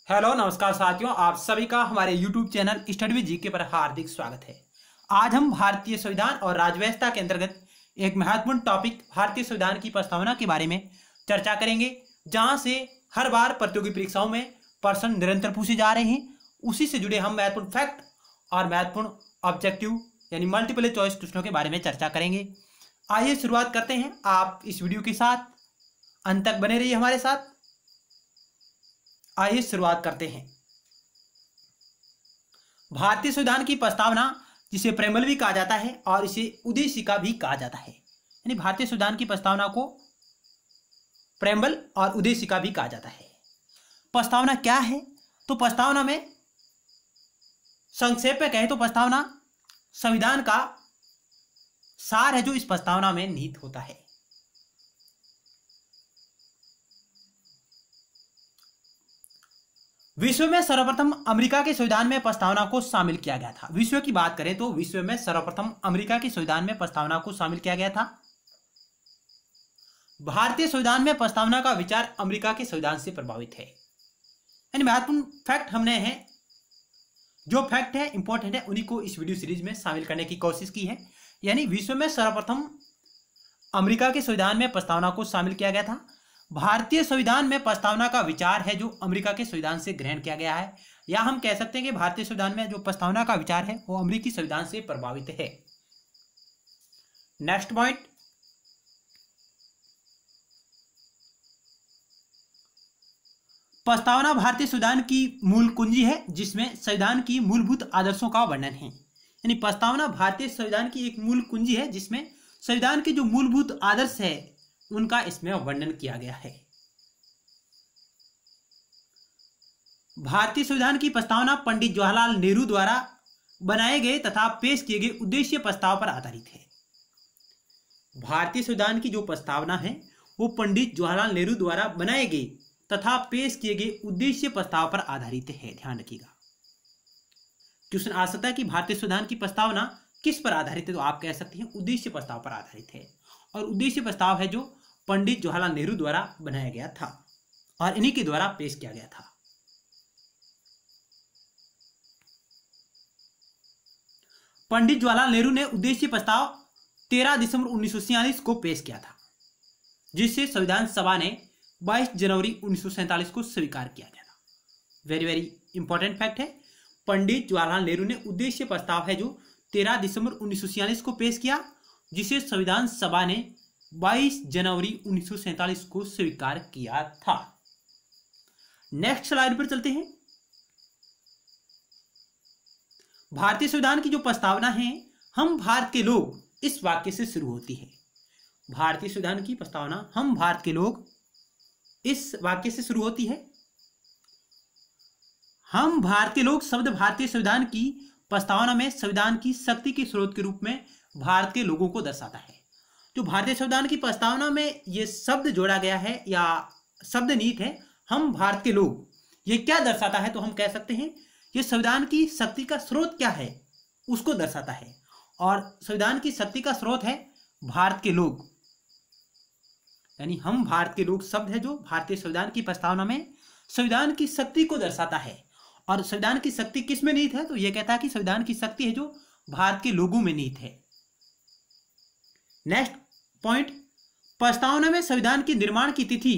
Hello नमस्कार साथियों, आप सभी का हमारे YouTube channel study with GK पर हार्दिक स्वागत है। आज हम भारतीय संविधान और राज्यव्यवस्था के अंतर्गत एक महत्वपूर्ण टॉपिक भारतीय संविधान की प्रस्तावना के बारे में चर्चा करेंगे, जहां से हर बार प्रतियोगी परीक्षाओं में प्रश्न निरंतर पूछे जा रहे हैं। उसी से जुड़े हम महत्वपूर्ण फैक्ट और महत्वपूर्ण ऑब्जेक्टिव यानी मल्टीपल चॉइस क्वेश्चनों के बारे में चर्चा करेंगे। आइए शुरुआत करते हैं। आप इस वीडियो के साथ अंत तक बने रहिए हमारे साथ। आइए शुरुआत करते हैं। भारतीय संविधान की प्रस्तावना, जिसे प्रेमल भी कहा जाता है और इसे उद्देशिका भी कहा जाता है, यानी भारतीय संविधान की प्रस्तावना को प्रेमल और उद्देशिका भी कहा जाता है। प्रस्तावना क्या है? तो प्रस्तावना में संक्षेप में कहें तो प्रस्तावना संविधान का सार है जो इस प्रस्तावना में निहित होता है। विश्व में सर्वप्रथम अमेरिका के संविधान में प्रस्तावना को शामिल किया गया था। विश्व की बात करें तो विश्व में सर्वप्रथम अमेरिका के संविधान में प्रस्तावना को शामिल किया गया था। भारतीय संविधान में प्रस्तावना का विचार अमेरिका के संविधान से प्रभावित है। यानी महत्वपूर्ण फैक्ट हमने हैं, जो फैक्ट है इंपॉर्टेंट है, उन्हीं को इस वीडियो सीरीज में शामिल करने की कोशिश की है। यानी विश्व में सर्वप्रथम अमेरिका के संविधान में प्रस्तावना को शामिल किया गया था। भारतीय संविधान में प्रस्तावना का विचार है जो अमेरिका के संविधान से ग्रहण किया गया है, या हम कह सकते हैं कि भारतीय संविधान में जो प्रस्तावना का विचार है वो अमेरिकी संविधान से प्रभावित है। नेक्स्ट पॉइंट, प्रस्तावना भारतीय संविधान की मूल कुंजी है जिसमें संविधान की मूलभूत आदर्शों का वर्णन है। यानी प्रस्तावना भारतीय संविधान की एक मूल कुंजी है जिसमें संविधान के जो मूलभूत आदर्श है उनका इसमें वर्णन किया गया है। भारतीय संविधान की प्रस्तावना पंडित जवाहरलाल नेहरू द्वारा बनाए गए तथा पेश किए गए उद्देश्य प्रस्ताव पर आधारित है। भारतीय संविधान की जो प्रस्तावना है वो पंडित जवाहरलाल नेहरू द्वारा बनाए गए तथा पेश किए गए उद्देश्य प्रस्ताव पर आधारित है। ध्यान रखिएगा, क्वेश्चन आ सकता है कि भारतीय संविधान की प्रस्तावना किस पर आधारित है, तो आप कह सकते हैं उद्देश्य प्रस्ताव पर आधारित है। और उद्देश्य प्रस्ताव है जो पंडित जवाहरलाल नेहरू द्वारा बनाया गया था और इन्हीं के द्वारा पेश किया गया था। पंडित जवाहरलाल नेहरू ने उद्देश्य प्रस्ताव 13 दिसंबर 1946 को पेश किया था, जिससे संविधान सभा ने 22 जनवरी 1947 को स्वीकार किया गया था। वेरी वेरी इंपॉर्टेंट फैक्ट है, पंडित जवाहरलाल नेहरू ने उद्देश्य प्रस्ताव है जो 13 दिसंबर 1946 को पेश किया, जिसे संविधान सभा ने 22 जनवरी 1947 को स्वीकार किया था। नेक्स्ट स्लाइड पर चलते हैं। भारतीय संविधान की जो प्रस्तावना है, हम भारत के लोग, इस वाक्य से शुरू होती है। भारतीय संविधान की प्रस्तावना हम भारत के लोग, इस वाक्य से शुरू होती है। हम भारत के लोग शब्द भारतीय संविधान की प्रस्तावना में संविधान की शक्ति के स्रोत के रूप में भारत के लोगों को दर्शाता है। जो भारतीय संविधान की प्रस्तावना में ये शब्द जोड़ा गया है या शब्द नीति है, हम भारत के लोग, ये क्या दर्शाता है? तो हम कह सकते हैं ये संविधान की शक्ति का स्रोत क्या है उसको दर्शाता है। और संविधान की शक्ति का स्रोत है भारत के लोग। यानी हम भारत के लोग शब्द है जो भारतीय संविधान की प्रस्तावना में संविधान की शक्ति को दर्शाता है। और संविधान की शक्ति किस में निहित है? तो यह कहता है कि संविधान की शक्ति है जो भारत के लोगों में निहित है। नेक्स्ट पॉइंट, प्रस्तावना में संविधान के निर्माण की तिथि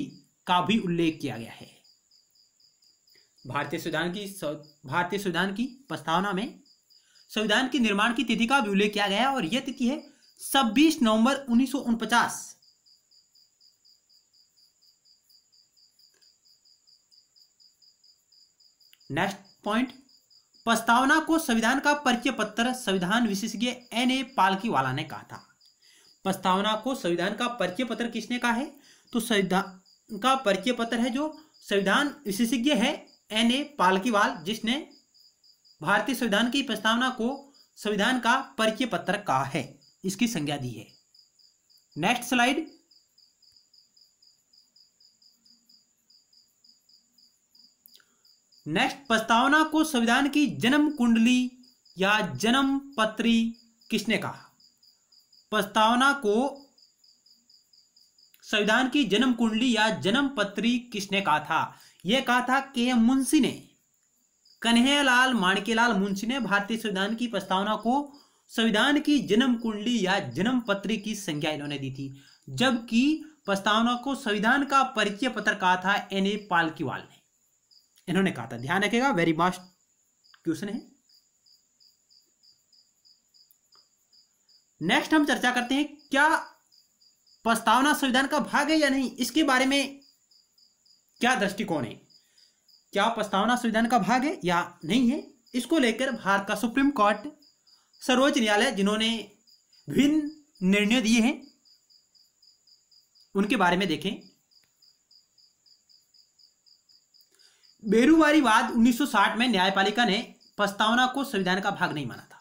का भी उल्लेख किया गया है। भारतीय संविधान की प्रस्तावना में संविधान के निर्माण की तिथि का भी उल्लेख किया गया है और यह तिथि है 26 नवंबर 1949। नेक्स्ट पॉइंट, प्रस्तावना को संविधान का परिचय पत्र संविधान विशेषज्ञ N.A. पालकीवाला ने कहा था। प्रस्तावना को संविधान का परिचय पत्र किसने कहा है? तो संविधान का परिचय पत्र है जो संविधान विशेषज्ञ है N.A. पालकीवाल, जिसने भारतीय संविधान की प्रस्तावना को संविधान का परिचय पत्र कहा है, इसकी संज्ञा दी है। नेक्स्ट स्लाइड, नेक्स्ट, प्रस्तावना को संविधान की जन्म कुंडली या जन्म पत्री किसने कहा? प्रस्तावना को संविधान की जन्म कुंडली या जन्म पत्री किसने कहा था? यह कहा था के एम मुंशी ने, कन्हैयालाल माणिक्यलाल मुंशी ने भारतीय संविधान की प्रस्तावना को संविधान की जन्म कुंडली या जन्म पत्र की संज्ञा इन्होंने दी थी, जबकि प्रस्तावना को संविधान का परिचय पत्र कहा था एन.ए. पालकीवाल ने, इन्होंने कहा था। ध्यान रखिएगा, वेरी मस्ट क्वेश्चन है। नेक्स्ट हम चर्चा करते हैं क्या प्रस्तावना संविधान का भाग है या नहीं, इसके बारे में क्या दृष्टिकोण है, क्या प्रस्तावना संविधान का भाग है या नहीं है। इसको लेकर भारत का सुप्रीम कोर्ट, सर्वोच्च न्यायालय, जिन्होंने विभिन्न निर्णय दिए हैं, उनके बारे में देखें। बेरुवारीवाद 1960 में न्यायपालिका ने प्रस्तावना को संविधान का भाग नहीं माना था।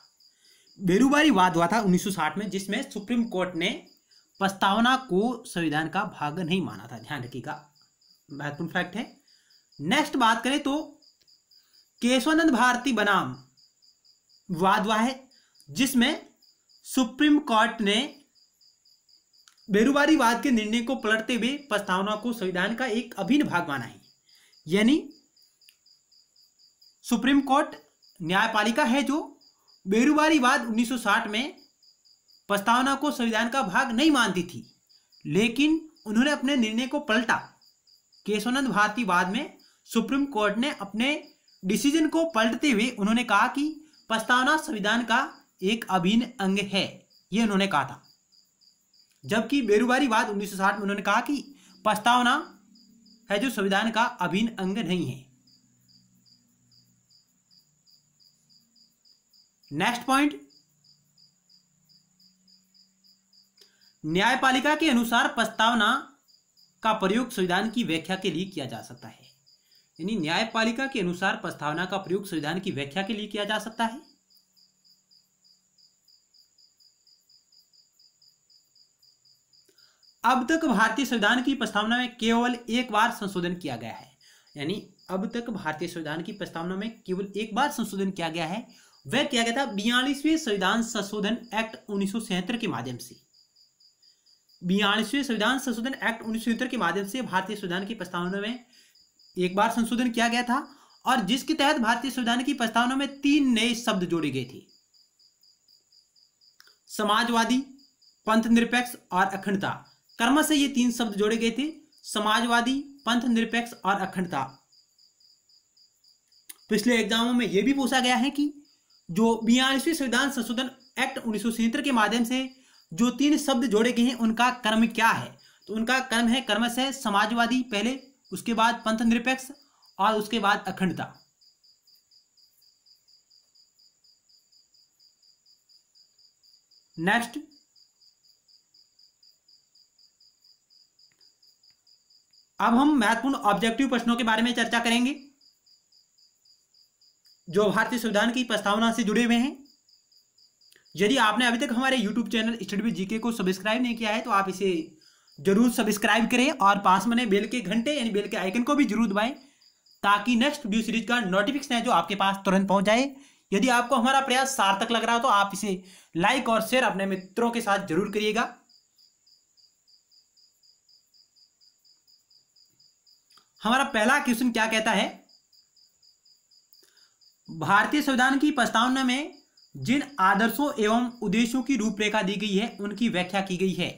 बेरुवारीवाद हुआ था 1960 में, जिसमें सुप्रीम कोर्ट ने प्रस्तावना को संविधान का भाग नहीं माना था। ध्यान रखिएगा, महत्वपूर्ण फैक्ट है। नेक्स्ट बात करें तो केशवानंद भारती बनाम वाद हुआ है, जिसमें सुप्रीम कोर्ट ने बेरुवारीवाद के निर्णय को पलटते हुए प्रस्तावना को संविधान का एक अभिन्न भाग माना है। यानी सुप्रीम कोर्ट न्यायपालिका है जो बेरुवारीवाद 1960 में प्रस्तावना को संविधान का भाग नहीं मानती थी, लेकिन उन्होंने अपने निर्णय को पलटा। केशवानंद भारती वाद में सुप्रीम कोर्ट ने अपने डिसीजन को पलटते हुए उन्होंने कहा कि प्रस्तावना संविधान का एक अभिन्न अंग है, यह उन्होंने कहा था। जबकि बेरुवारीवाद 1960 में उन्होंने कहा कि प्रस्तावना है जो संविधान का अभिन्न अंग नहीं है। नेक्स्ट पॉइंट, न्यायपालिका के अनुसार प्रस्तावना का प्रयोग संविधान की व्याख्या के लिए किया जा सकता है। यानी न्यायपालिका के अनुसार प्रस्तावना का प्रयोग संविधान की व्याख्या के लिए किया जा सकता है। अब तक भारतीय संविधान की प्रस्तावना में केवल एक बार संशोधन किया गया है। यानी अब तक भारतीय संविधान की प्रस्तावना में केवल एक बार संशोधन किया गया है, वह किया गया था 42वें संविधान संशोधन एक्ट 1977 के माध्यम से। 42वें संविधान संशोधन एक्ट 1977 के माध्यम से भारतीय संविधान की प्रस्तावना में एक बार संशोधन किया गया था, और जिसके तहत भारतीय संविधान की प्रस्तावना में 3 नए शब्द जोड़े गए थे: समाजवादी, पंथ निरपेक्ष और अखंडता। क्रमशः ये 3 शब्द जोड़े गए थे: समाजवादी, पंथ निरपेक्ष और अखंडता। पिछले एग्जामों में यह भी पूछा गया है कि जो 42वें संविधान संशोधन एक्ट 1977 के माध्यम से जो 3 शब्द जोड़े गए हैं उनका क्रम क्या है। तो उनका क्रम है क्रमशः समाजवादी पहले, उसके बाद पंथ निरपेक्ष और उसके बाद अखंडता। नेक्स्ट, अब हम महत्वपूर्ण ऑब्जेक्टिव प्रश्नों के बारे में चर्चा करेंगे जो भारतीय संविधान की प्रस्तावना से जुड़े हुए हैं। यदि आपने अभी तक हमारे YouTube channel study with GK को सब्सक्राइब नहीं किया है तो आप इसे जरूर सब्सक्राइब करें और पास में बेल के घंटे यानी बेल के आइकन को भी जरूर दबाएं, ताकि नेक्स्ट वीडियो सीरीज का नोटिफिकेशन है जो आपके पास तुरंत पहुंच जाए। यदि आपको हमारा प्रयास सार्थक लग रहा हो तो आप इसे लाइक और शेयर अपने मित्रों के साथ जरूर करिएगा। हमारा पहला क्वेश्चन क्या कहता है, भारतीय संविधान की प्रस्तावना में जिन आदर्शों एवं उद्देश्यों की रूपरेखा दी गई है उनकी व्याख्या की गई है,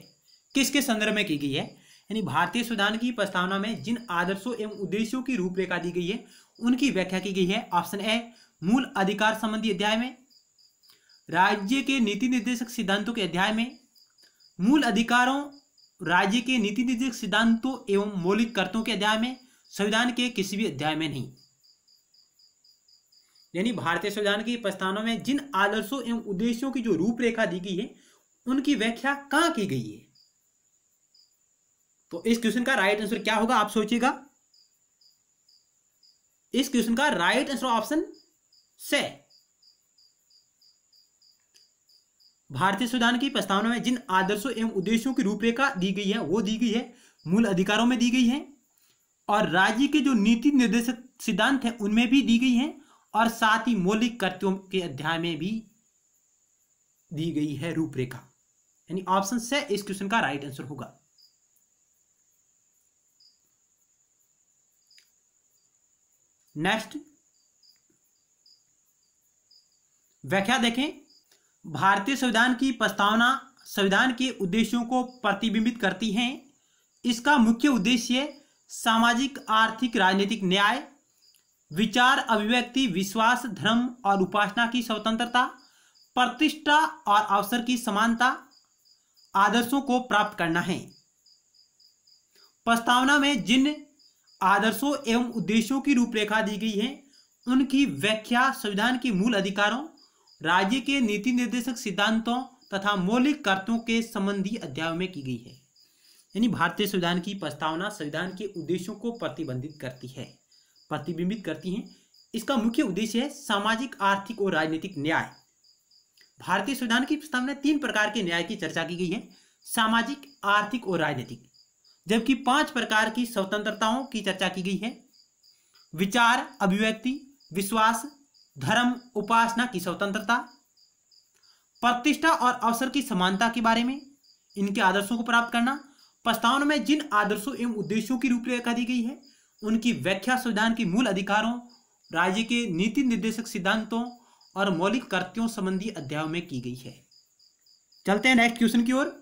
किसके संदर्भ में की गई है। यानी भारतीय संविधान की प्रस्तावना में जिन आदर्शों एवं उद्देश्यों की रूपरेखा दी गई है उनकी व्याख्या की गई है। ऑप्शन ए, मूल अधिकार संबंधी अध्याय में, राज्य के नीति निर्देशक सिद्धांतों के अध्याय में, मूल अधिकारों, राज्य के नीति निर्देशक सिद्धांतों एवं मौलिक कर्तव्यों के अध्याय में, संविधान के किसी भी अध्याय में नहीं। यानी भारतीय संविधान की प्रस्तावना में जिन आदर्शों एवं उद्देश्यों की जो रूपरेखा दी गई है उनकी व्याख्या कहां की गई है। तो इस क्वेश्चन का राइट आंसर क्या होगा, आप सोचिएगा। इस क्वेश्चन का राइट आंसर ऑप्शन से, भारतीय संविधान की प्रस्तावना में जिन आदर्शों एवं उद्देश्यों की रूपरेखा दी गई है वो दी गई है मूल अधिकारों में दी गई है, और राज्य के जो नीति निर्देशक सिद्धांत है उनमें भी दी गई है, और साथ ही मौलिक कर्तव्यों के अध्याय में भी दी गई है रूपरेखा। यानी ऑप्शन से इस क्वेश्चन का राइट आंसर होगा। नेक्स्ट व्याख्या देखें। भारतीय संविधान की प्रस्तावना संविधान के उद्देश्यों को प्रतिबिंबित करती है। इसका मुख्य उद्देश्य सामाजिक, आर्थिक, राजनीतिक न्याय, विचार अभिव्यक्ति, विश्वास, धर्म और उपासना की स्वतंत्रता, प्रतिष्ठा और अवसर की समानता आदर्शों को प्राप्त करना है। प्रस्तावना में जिन आदर्शों एवं उद्देश्यों की रूपरेखा दी गई है उनकी व्याख्या संविधान के मूल अधिकारों, राज्य के नीति निर्देशक सिद्धांतों तथा मौलिक कर्तव्यों के संबंधी अध्यायों में की गई है। यानी भारतीय संविधान की प्रस्तावना संविधान के उद्देश्यों को प्रतिबिंबित करती है। इसका मुख्य उद्देश्य है सामाजिक, आर्थिक और राजनीतिक न्याय। भारतीय संविधान की प्रस्तावना 3 प्रकार के न्याय की चर्चा की गई है, सामाजिक, आर्थिक और राजनीतिक, जबकि 5 प्रकार की स्वतंत्रताओं की चर्चा की गई है, विचार अभिव्यक्ति, विश्वास, धर्म, उपासना की स्वतंत्रता, प्रतिष्ठा और अवसर की समानता के बारे में, इनके आदर्शों को प्राप्त करना। प्रस्तावना में जिन आदर्शों एवं उद्देश्यों की रूपरेखा दी गई है उनकी व्याख्या संविधान के मूल अधिकारों, राज्य के नीति निर्देशक सिद्धांतों और मौलिक कर्तव्यों संबंधी अध्यायों में की गई है। चलते हैं नेक्स्ट क्वेश्चन की ओर।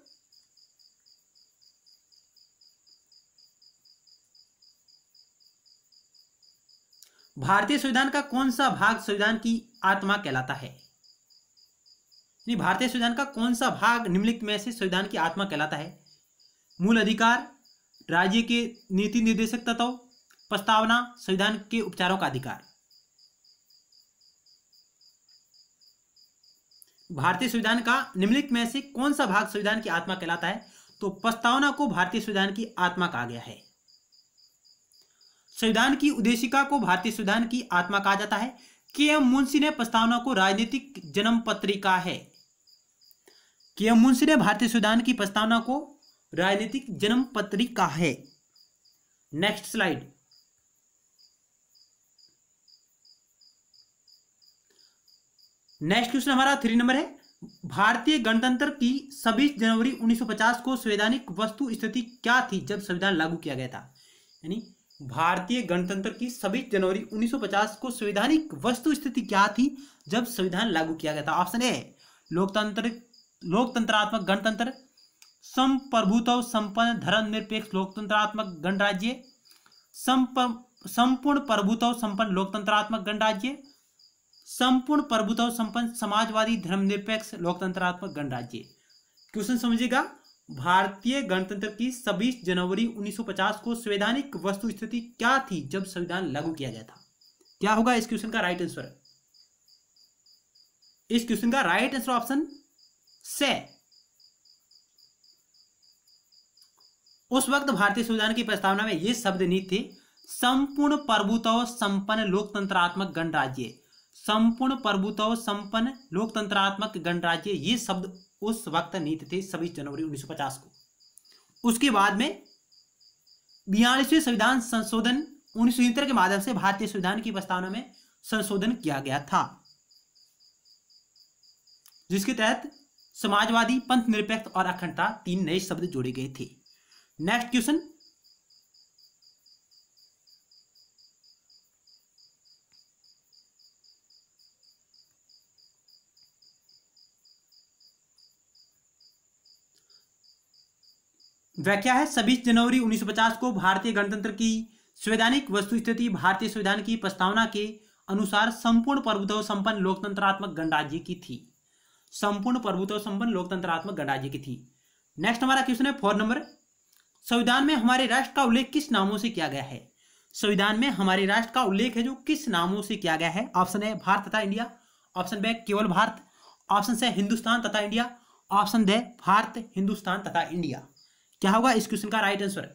भारतीय संविधान का कौन सा भाग संविधान की आत्मा कहलाता है? भारतीय संविधान का कौन सा भाग निम्नलिखित में से संविधान की आत्मा कहलाता है? मूल अधिकार, राज्य के नीति निर्देशक तत्व, प्रस्तावना, संविधान के उपचारों का अधिकार। भारतीय संविधान का निम्नलिखित में से कौन सा भाग संविधान की आत्मा कहलाता है? तो प्रस्तावना को भारतीय संविधान की आत्मा कहा गया है। संविधान की उद्देशिका को भारतीय संविधान की आत्मा कहा जाता है। के.एम. मुंशी ने प्रस्तावना को राजनीतिक जन्म पत्रिका है। के.एम. मुंशी ने भारतीय संविधान की प्रस्तावना को राजनीतिक जन्म पत्रिका है। Next slide. नेक्स्ट क्वेश्चन हमारा 3 नंबर है। भारतीय गणतंत्र की 26 जनवरी 1950 को संवैधानिक वस्तु स्थिति क्या थी जब संविधान लागू किया गया था? यानी भारतीय गणतंत्र की 26 जनवरी 1950 को संवैधानिक वस्तु स्थिति क्या थी जब संविधान लागू किया गया था? ऑप्शन ए लोकतंत्रात्मक गणतंत्र, संप्रभुत्व संपन्न धर्मनिरपेक्ष लोकतंत्रात्मक गणराज्य, संपूर्ण प्रभुत्व संपन्न लोकतंत्रात्मक गणराज्य, संपूर्ण प्रभुत्व संपन्न समाजवादी धर्मनिरपेक्ष लोकतंत्रात्मक गणराज्य। क्वेश्चन समझिएगा। भारतीय गणतंत्र की 26 जनवरी 1950 को संवैधानिक वस्तु स्थिति क्या थी जब संविधान लागू किया गया था? क्या होगा इस क्वेश्चन का राइट आंसर? इस क्वेश्चन का राइट आंसर ऑप्शन से। उस वक्त भारतीय संविधान की प्रस्तावना में ये शब्द नहीं थे, संपूर्ण प्रभुत्व संपन्न लोकतंत्रात्मक गणराज्य। संपूर्ण प्रभुत्व संपन्न लोकतंत्रात्मक गणराज्य ये शब्द उस वक्त नीति थे 26 जनवरी 1950 को। उसके बाद में 42वें संविधान संशोधन 1970 के माध्यम से भारतीय संविधान की प्रस्तावना में संशोधन किया गया था, जिसके तहत समाजवादी, पंथ निरपेक्ष और अखंडता 3 नए शब्द जोड़े गए थे। Next question. व्याख्या है 26 जनवरी 1950 को भारतीय गणतंत्र की संवैधानिक वस्तु स्थिति भारतीय संविधान की प्रस्तावना के अनुसार संपूर्ण प्रभुत्व संपन्न लोकतंत्रात्मक गणराज्य की थी। संपूर्ण प्रभुत्व संपन्न लोकतंत्रात्मक गणराज्य की थी। नेक्स्ट हमारा क्वेश्चन है 4 नंबर। संविधान में हमारे राष्ट्र का उल्लेख किस नामों से किया गया है? संविधान में हमारे राष्ट्र का उल्लेख है जो किस नामों से किया गया है? ऑप्शन ए भारत तथा इंडिया, ऑप्शन बी केवल भारत, ऑप्शन सी हिंदुस्तान तथा India, option D Bharat, Hindustan तथा इंडिया। क्या होगा इस क्वेश्चन का राइट आंसर?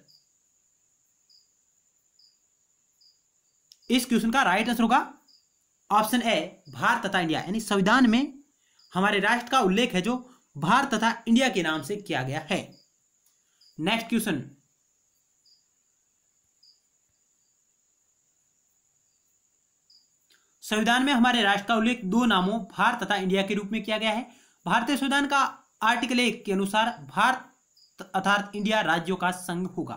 इस क्वेश्चन का राइट आंसर होगा ऑप्शन ए भारत तथा इंडिया। यानी संविधान में हमारे राष्ट्र का उल्लेख है जो भारत तथा इंडिया के नाम से किया गया है। Next question. संविधान में हमारे राष्ट्र का उल्लेख 2 नामों भारत तथा इंडिया के रूप में किया गया है। भारतीय संविधान का आर्टिकल 1 के अनुसार भारत अर्थात इंडिया राज्यों का संघ होगा।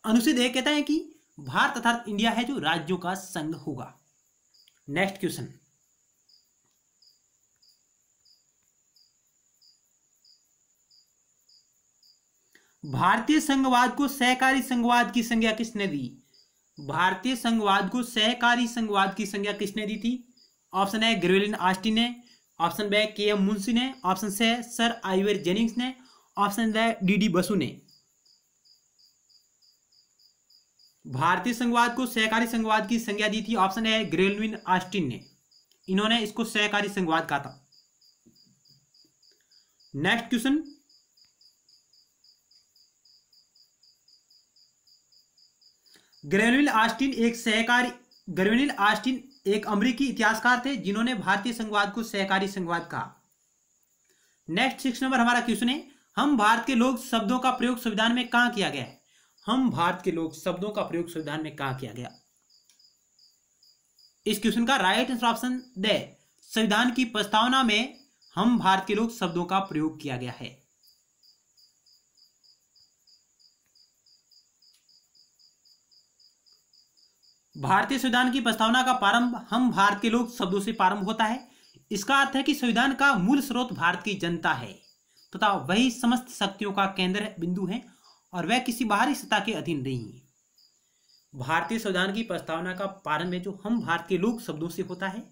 अनुच्छेद 1 कहता है कि भारत अर्थात इंडिया है जो राज्यों का संघ होगा। नेक्स्ट क्वेश्चन, भारतीय संघवाद को सहकारी संघवाद की संज्ञा किसने दी? भारतीय संघवाद को सहकारी संघवाद की संज्ञा किसने दी थी? ऑप्शन है ग्रेवेलिन ऑस्टिन ने, option B K M Munshi ने, option C sir Ivor Jennings ने, option D D D Basu ने। भारतीय संघवाद को सहकारी संघवाद की संज्ञा दी थी ऑप्शन है ग्रेवेलिन ऑस्टिन ने, इन्होंने इसको सहकारी संघवाद कहा था। नेक्स्ट क्वेश्चन, ग्रेवेलिन ऑस्टिन एक अमेरिकी इतिहासकार थे जिन्होंने भारतीय संघवाद को सहकारी संघवाद कहा। नेक्स्ट 6 नंबर हमारा क्वेश्चन है, हम भारत के लोक शब्दों का प्रयोग संविधान में कहां किया गया है? हम भारत के लोक शब्दों का प्रयोग संविधान में कहां किया गया? इस क्वेश्चन का राइट आंसर ऑप्शन दे, संविधान की प्रस्तावना में हम भारत के लोक शब्दों का प्रयोग किया गया है। भारतीय संविधान की प्रस्तावना का प्रारंभ हम भारत के लोक शब्दों से प्रारंभ होता है। इसका अर्थ है कि संविधान का मूल स्रोत भारत की जनता है तथा वही समस्त शक्तियों का केंद्र बिंदु है और वह किसी बाहरी सत्ता के अधीन नहीं है। भारतीय संविधान की प्रस्तावना का प्रारंभ जो हम भारत के लोक शब्दों से होता है,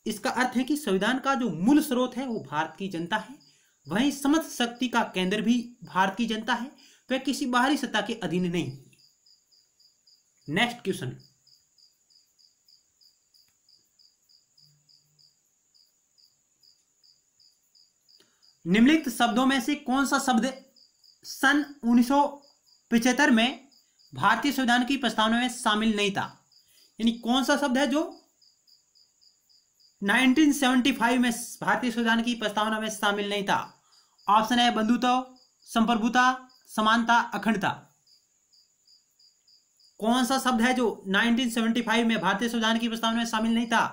इसका अर्थ है कि संविधान का जो मूल स्रोत है वो भारत की जनता है, वही समस्त शक्ति का केंद्र भी भारत की जनता है, वह किसी बाहरी सत्ता के अधीन नहीं। नेक्स्ट क्वेश्चन, निम्नलिखित शब्दों में से कौन सा शब्द सन 1975 में भारतीय संविधान की प्रस्तावना में शामिल नहीं था? यानी कौन सा शब्द है जो 1975 में भारतीय संविधान की प्रस्तावना में शामिल नहीं था? ऑप्शन है बंधुत्व, संप्रभुता, समानता, अखंडता। कौन सा शब्द है जो 1975 में भारतीय संविधान की प्रस्तावना में शामिल नहीं था?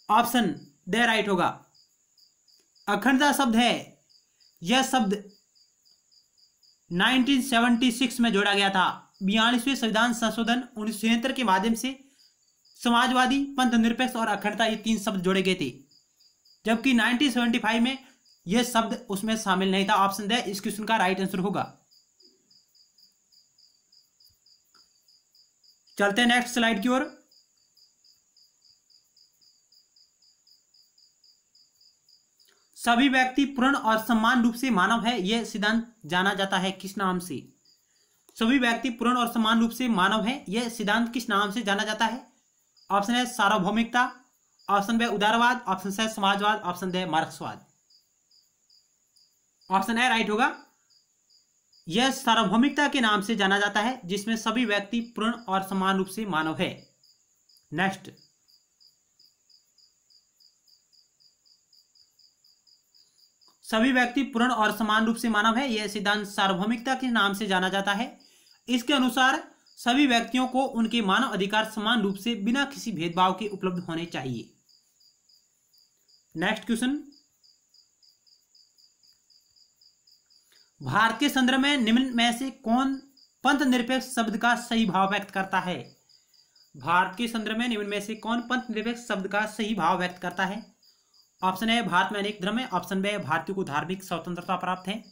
ऑप्शन दे राइट होगा, अखंडता शब्द है। यह शब्द 1976 में जोड़ा गया था। 42वें संविधान संशोधन 1973 के माध्यम से समाजवादी, पंथ निरपेक्ष और अखंडता ये 3 शब्द जोड़े गए थे, जबकि 1975 में यह शब्द उसमें शामिल नहीं था। ऑप्शन दे इस क्वेश्चन का राइट आंसर होगा। चलते हैं नेक्स्ट स्लाइड की ओर। सभी व्यक्ति पूर्ण और समान रूप से मानव है, यह सिद्धांत जाना जाता है किस नाम से? सभी व्यक्ति पूर्ण और समान रूप से मानव है, यह सिद्धांत किस नाम से जाना जाता है? ऑप्शन है सार्वभौमिकता, ऑप्शन बी उदारवाद, ऑप्शन सी समाजवाद, ऑप्शन डी मार्क्सवाद। ऑप्शन ए राइट होगा, यह सार्वभौमिकता के नाम से जाना जाता है, जिसमें सभी व्यक्ति पूर्ण और समान रूप से मानव है। नेक्स्ट, सभी व्यक्ति पूर्ण और समान रूप से मानव है, यह सिद्धांत सार्वभौमिकता के नाम से जाना जाता है। इसके अनुसार सभी व्यक्तियों को उनके मानव अधिकार समान रूप से बिना किसी भेदभाव के उपलब्ध होने चाहिए। नेक्स्ट क्वेश्चन, भारत के संदर्भ में निम्न में से कौन पंथ निरपेक्ष शब्द का सही भाव व्यक्त करता है? भारत के संदर्भ में निम्न में से कौन पंथ निरपेक्ष शब्द का सही भाव व्यक्त करता है? ऑप्शन ए भारत में अनेक धर्म है, ऑप्शन बी भारतीयों को धार्मिक स्वतंत्रता प्राप्त है,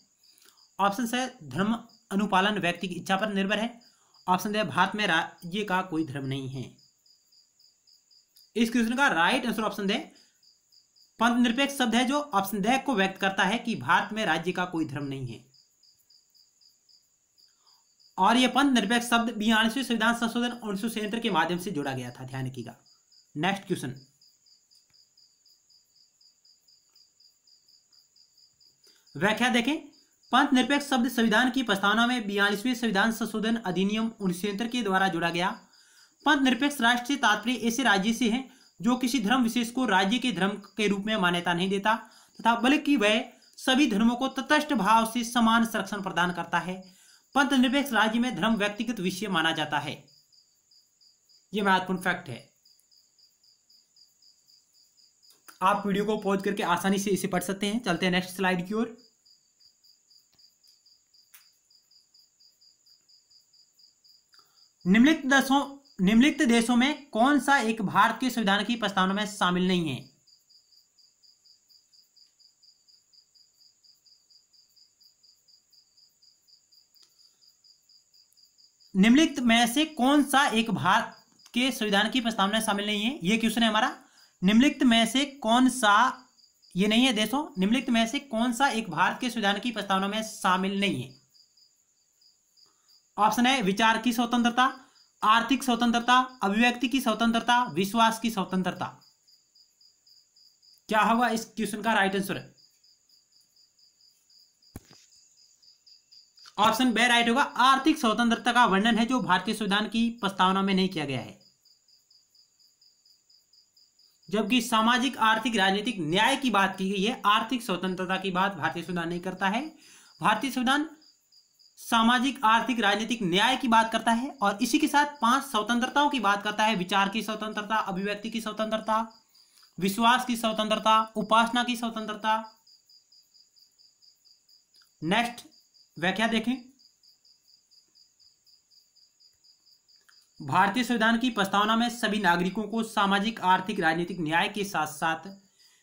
ऑप्शन सी धर्म अनुपालन व्यक्ति की इच्छा पर निर्भर है, ऑप्शन डी भारत में राज्य का कोई धर्म नहीं है। इस क्वेश्चन का राइट आंसर ऑप्शन दे पंथ निरपेक्ष शब्द है, जो ऑप्शन डी को व्यक्त करता है कि भारत में राज्य का कोई धर्म नहीं है। और यह पंथ निरपेक्ष शब्द 42वें संविधान संशोधन 1973 के माध्यम से जोड़ा गया था, ध्यान रखिएगा। नेक्स्ट क्वेश्चन, व्याख्या देखें। पंथ निरपेक्ष शब्द संविधान की प्रस्तावना में 42वें संविधान संशोधन अधिनियम 1973 के द्वारा जोड़ा गया। पंथ निरपेक्ष राष्ट्र से तात्पर्य ऐसे राज्य से है जो किसी धर्म विशेष को राज्य के धर्म के रूप में मान्यता नहीं देता तथा बल्कि वह सभी धर्मों को तटस्थ भाव से समान संरक्षण प्रदान करता है। पंथ निरपेक्ष राज्य में धर्म व्यक्तिगत विषय माना जाता है। यह महत्वपूर्ण फैक्ट है। आप वीडियो को पॉज करके आसानी से इसे पढ़ सकते हैं। चलते हैं नेक्स्ट स्लाइड की ओर। निम्नलिखित देशों में कौन सा एक भारत के संविधान की प्रस्तावना में शामिल नहीं है? निम्नलिखित में से कौन सा एक भारत के संविधान की प्रस्तावना में शामिल नहीं है? ये क्वेश्चन है हमारा। निम्नलिखित में से कौन सा, ये नहीं है देशों, निम्नलिखित में से कौन सा एक भारत के संविधान की प्रस्तावना में शामिल नहीं है? ऑप्शन है विचार की स्वतंत्रता, आर्थिक स्वतंत्रता, अभिव्यक्ति की स्वतंत्रता, विश्वास की स्वतंत्रता। क्या होगा इस क्वेश्चन का right answer? Option B right होगा। आर्थिक स्वतंत्रता का वर्णन है जो भारतीय संविधान की प्रस्तावना में नहीं किया गया है, जबकि सामाजिक आर्थिक राजनीतिक न्याय की बात की गई है। आर्थिक स्वतंत्रता की बात भारतीय संविधान नहीं करता है। भारतीय संविधान सामाजिक आर्थिक राजनीतिक न्याय की बात करता है और इसी के साथ 5 स्वतंत्रताओं की बात करता है। विचार की स्वतंत्रता, अभिव्यक्ति की स्वतंत्रता, विश्वास की स्वतंत्रता, उपासना की स्वतंत्रता। नेक्स्ट व्याख्या देखें। भारतीय संविधान की प्रस्तावना में सभी नागरिकों को सामाजिक आर्थिक राजनीतिक न्याय के साथ साथ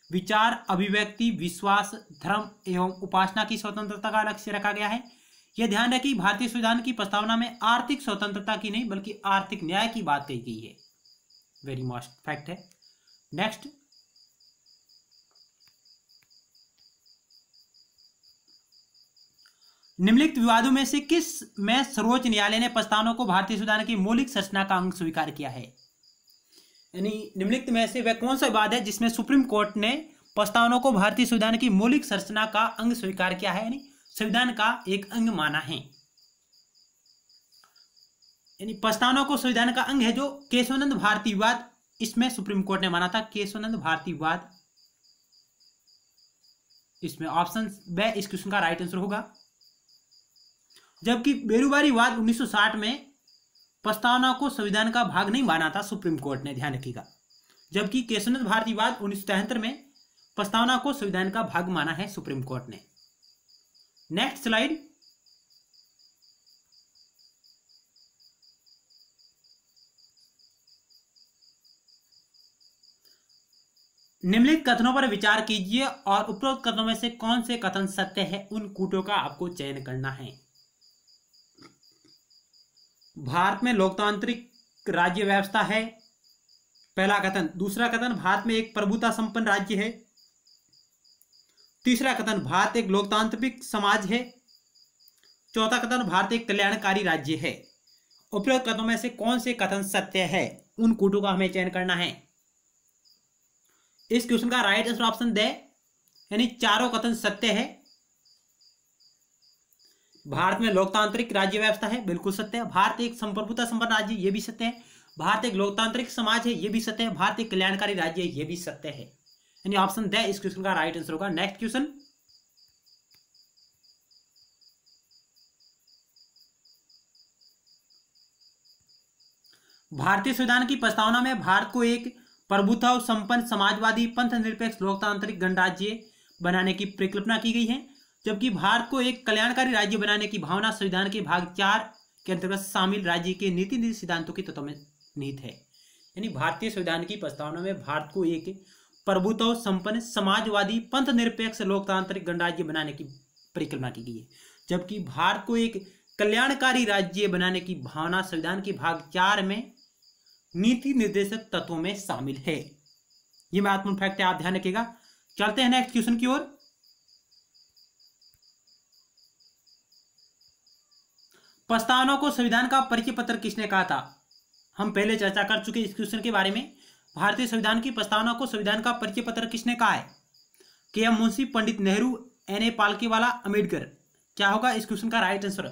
विचार, अभिव्यक्ति, विश्वास, धर्म एवं उपासना की स्वतंत्रता का लक्ष्य रखा गया है। यह ध्यान रखें कि भारतीय संविधान की प्रस्तावना में आर्थिक स्वतंत्रता की नहीं बल्कि आर्थिक न्याय की बात कही गई है। वेरी मोस्ट फैक्ट है। नेक्स्ट, निम्नलिखित विवादों में से किस में सर्वोच्च न्यायालय ने प्रस्तावना को भारतीय संविधान की मौलिक संरचना का अंग स्वीकार किया है? यानी निम्नलिखित में से वह कौन सा विवाद है जिसमें सुप्रीम कोर्ट ने प्रस्तावना को भारतीय संविधान की मौलिक संरचना का अंग स्वीकार किया है, यानी संविधान का एक अंग माना है। यानी प्रस्तावना को संविधान का अंग है जो केशवानंद भारती विवाद, इसमें सुप्रीम कोर्ट ने माना था केशवानंद भारती विवाद। इसमें ऑप्शन बी इस क्वेश्चन का राइट आंसर होगा। जबकि बेरुबारी विवाद 1960 में प्रस्तावना को संविधान का भाग नहीं माना था सुप्रीम कोर्ट ने, ध्यान रखिएगा। जबकि केशवानंद भारती विवाद 1973 में प्रस्तावना को संविधान का भाग माना है सुप्रीम कोर्ट ने। Next slide. निम्नलिखित कथनों पर विचार कीजिए और उपरोक्त कथनों में से कौन से कथन सत्य है, उन कूटों का आपको चयन करना है। भारत में लोकतांत्रिक राज्य व्यवस्था है, पहला कथन। दूसरा कथन, भारत में एक प्रभुता संपन्न राज्य है। तीसरा कथन, भारत एक लोकतांत्रिक समाज है। चौथा कथन, भारत एक कल्याणकारी राज्य है। उपरोक्त कथनों में से कौन से कथन सत्य है, उन कूटों का हमें चयन करना है। इस क्वेश्चन का राइट आंसर ऑप्शन दे, यानी चारों कथन सत्य है। भारत में लोकतांत्रिक राज्य व्यवस्था है, बिल्कुल सत्य है। भारत एक संप्रभुता संपन्न राज्य, ये भी सत्य है। भारत एक लोकतांत्रिक समाज है, ये भी सत्य है। भारत एक कल्याणकारी राज्य है, ये भी सत्य है। यानी ऑप्शन दे इस क्वेश्चन का राइट आंसर होगा। Next question. भारतीय संविधान की प्रस्तावना में भारत को एक प्रभुता संपन्न समाजवादी पंथ निरपेक्ष लोकतांत्रिक गणराज्य बनाने की परिकल्पना की गई है, जबकि भारत को एक कल्याणकारी राज्य बनाने की भावना संविधान के भाग 4 के अंतर्गत शामिल राज्य के नीति सिद्धांतों के तत्वों में निहित है। यानी भारतीय संविधान की प्रस्तावना में भारत को एक प्रभुत्व संपन्न समाजवादी पंथ निरपेक्ष लोकतांत्रिक गणराज्य बनाने की परिकल्पना की गई है, जबकि भारत को एक कल्याणकारी राज्य बनाने की भावना संविधान के भाग 4 में नीति निर्देशक तत्वों में शामिल है। ये महत्वपूर्ण फैक्ट है, आप ध्यान रखिएगा। चलते हैं नेक्स्ट क्वेश्चन की ओर। प्रस्तावना को संविधान का परिचय पत्र किसने कहा था? हम पहले चर्चा कर चुके इस क्वेश्चन के बारे में। भारतीय संविधान की प्रस्तावना को संविधान का परिचय पत्र किसने कहा है? के.एम. मुंशी, पंडित नेहरू, एन.ए. पालकीवाला, अम्बेडकर। क्या होगा इस क्वेश्चन का राइट आंसर?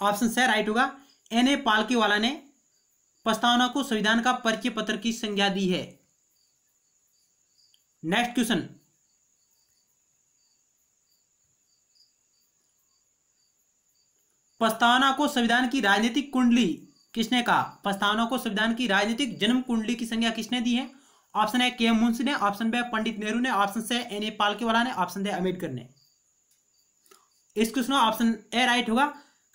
ऑप्शन से राइट होगा। एन.ए. पालकीवाला ने प्रस्तावना को संविधान का परिचय पत्र की संज्ञा दी है। Next question. प्रस्तावना को संविधान की राजनीतिक कुंडली किसने कहा? प्रस्तावना को संविधान की राजनीतिक जन्म कुंडली की संज्ञा किसने दी है? ऑप्शन है के.एम. मुंशी ने, ऑप्शन बी पंडित नेहरू ने, ऑप्शन से एन.ए. पालकीवाला ने, ऑप्शन डी अम्बेडकर ने। इस क्वेश्चन ऑप्शन ए राइट होगा।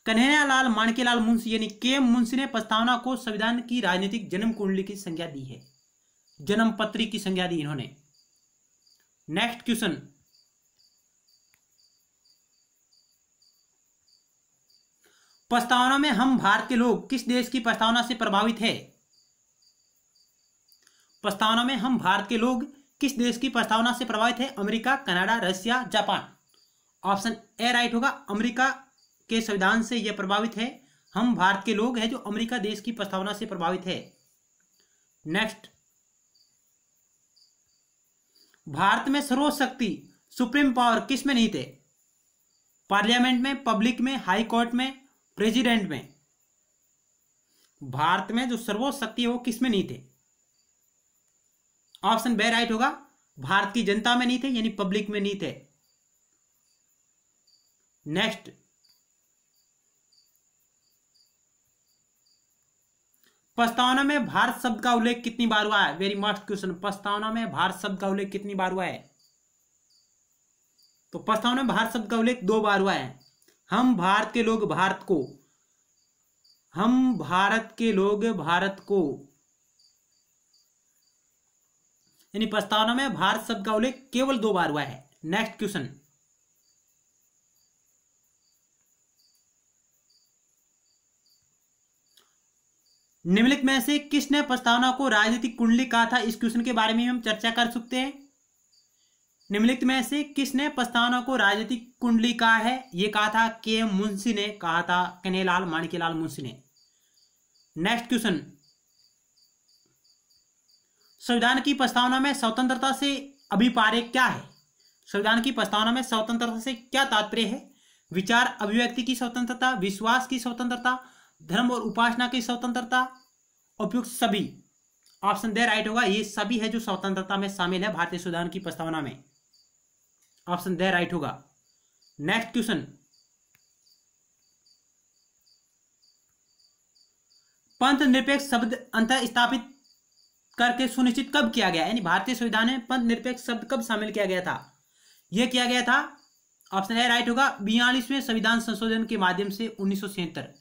कन्हैयालाल माणिक्यलाल मुंशी यानी के मुंशी ने प्रस्तावना को संविधान की राजनीतिक जन्म कुंडली की संज्ञा दी है, जन्म पत्री की संज्ञा दी इन्होंने। नेक्स्ट क्वेश्चन, प्रस्तावना में हम भारत के लोग किस देश की प्रस्तावना से प्रभावित है? प्रस्तावना में हम भारत के लोग किस देश की प्रस्तावना से प्रभावित है? America, Canada, Russia, Japan. Option A right होगा, अमेरिका के संविधान से यह प्रभावित है। हम भारत के लोग हैं जो अमेरिका देश की प्रस्तावना से प्रभावित है। नेक्स्ट, भारत में सर्वोच्च शक्ति सुप्रीम पावर किस में निहित है? पार्लियामेंट में, पब्लिक में, हाई कोर्ट में, प्रेसिडेंट में। भारत में जो सर्वोच्च शक्ति है वो किस में निहित है? ऑप्शन बी राइट होगा, भारत की जनता में निहित है यानी पब्लिक में निहित है। नेक्स्ट, प्रस्तावना में भारत शब्द का उल्लेख कितनी बार हुआ है? वेरी मस्ट क्वेश्चन, प्रस्तावना में भारत शब्द का उल्लेख कितनी बार हुआ है? तो प्रस्तावना में भारत शब्द का उल्लेख 2 बार हुआ है। हम भारत के लोग भारत को, हम भारत के लोग भारत को, यानी प्रस्तावना में भारत शब्द का उल्लेख केवल 2 बार हुआ है। नेक्स्ट क्वेश्चन, निम्नलिखित में से किसने प्रस्तावना को राजनीतिक कुंडली कहा था? इस क्वेश्चन के बारे में हम चर्चा कर सकते हैं। निम्नलिखित में से किसने प्रस्तावना को राजनीतिक कुंडली कहा है? यह कहा था के मुंशी ने, कहा था कन्हैयालाल माणिक्यलाल मुंशी ने। नेक्स्ट क्वेश्चन, संविधान की प्रस्तावना में स्वतंत्रता से अभिप्राय क्या है? संविधान की प्रस्तावना में स्वतंत्रता से क्या तात्पर्य है? विचार अभिव्यक्ति की स्वतंत्रता, विश्वास की स्वतंत्रता, धर्म और उपासना की स्वतंत्रता, उपयुक्त सभी। ऑप्शन दे राइट होगा, ये सभी है जो स्वतंत्रता में शामिल है भारतीय संविधान की प्रस्तावना में। ऑप्शन दे राइट होगा। नेक्स्ट क्वेश्चन, पंथ निरपेक्ष शब्द अंतर स्थापित करके सुनिश्चित कब किया गया? यानी भारतीय संविधान में पंथ निरपेक्ष शब्द कब शामिल किया गया था? यह किया गया था, ऑप्शन ए राइट होगा, 42वें संविधान संशोधन के माध्यम से 1976।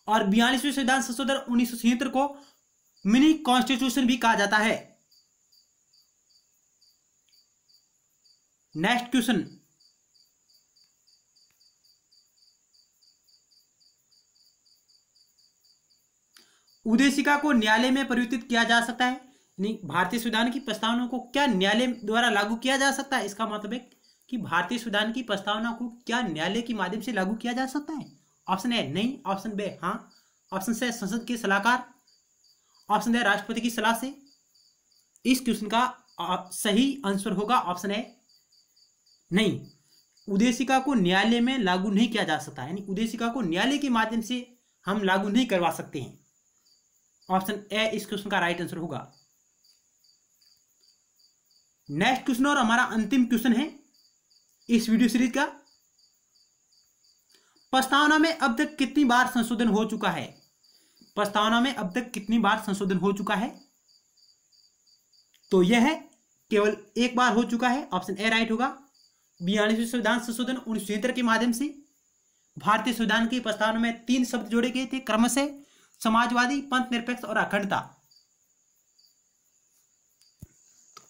और 42वें संविधान संशोधन 1976 को मिनी कॉन्स्टिट्यूशन भी कहा जाता है। नेक्स्ट क्वेश्चन, उद्देशिका को न्यायालय में परिवर्तित किया जा सकता है? यानी भारतीय संविधान की प्रस्तावना को क्या न्यायालय द्वारा लागू किया जा सकता है? इसका मतलब है कि भारतीय संविधान की प्रस्तावना को क्या न्यायालय के माध्यम से लागू किया जा सकता है? ऑप्शन ए नहीं, ऑप्शन बी हाँ, ऑप्शन सी संसद के सलाहकार, ऑप्शन डी राष्ट्रपति की सलाह से। इस क्वेश्चन का सही आंसर होगा ऑप्शन ए नहीं, उद्देशिका को न्यायालय में लागू नहीं किया जा सकता, यानी उद्देशिका को न्यायालय के माध्यम से हम लागू नहीं करवा सकते हैं। ऑप्शन ए इस क्वेश्चन का राइट आंसर होगा। नेक्स्ट क्वेश्चन और हमारा अंतिम क्वेश्चन है इस वीडियो सीरीज का, प्रस्तावना में अब तक कितनी बार संशोधन हो चुका है? प्रस्तावना में अब तक कितनी बार संशोधन हो चुका है? तो यह है केवल 1 बार हो चुका है। ऑप्शन ए राइट होगा, 42वें संविधान संशोधन 1976 के माध्यम से भारतीय संविधान की प्रस्तावना में 3 शब्द जोड़े गए थे, क्रमशः समाजवादी, पंथ निरपेक्ष और अखंडता।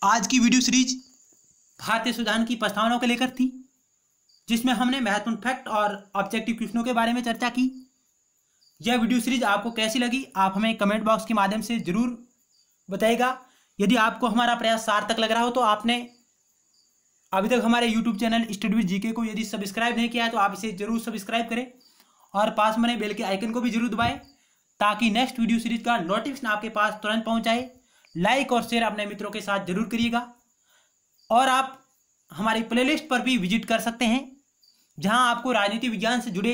आज की वीडियो सीरीज भारतीय संविधान की प्रस्तावना को लेकर थी, जिसमें हमने महत्वपूर्ण फैक्ट और ऑब्जेक्टिव क्वेश्चनों के बारे में चर्चा की। यह वीडियो सीरीज आपको कैसी लगी आप हमें कमेंट बॉक्स के माध्यम से जरूर बताइएगा। यदि आपको हमारा प्रयास सार्थक लग रहा हो तो आपने अभी तक हमारे YouTube channel study with GK को यदि सब्सक्राइब नहीं किया है तो आप इसे जरूर सब्सक्राइब करें और पास में बेल के आइकन को भी जरूर दबाएं, ताकि नेक्स्ट वीडियो सीरीज का नोटिफिकेशन आपके पास तुरंत पहुंच जाए। लाइक और शेयर अपने मित्रों के साथ जरूर करिएगा और आप हमारी प्लेलिस्ट पर भी विजिट कर सकते हैं, जहां आपको राजनीति विज्ञान से जुड़े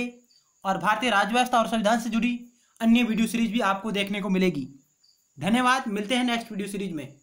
और भारतीय राज्य व्यवस्था और संविधान से जुड़ी अन्य वीडियो सीरीज भी आपको देखने को मिलेगी। धन्यवाद, मिलते हैं नेक्स्ट वीडियो सीरीज में।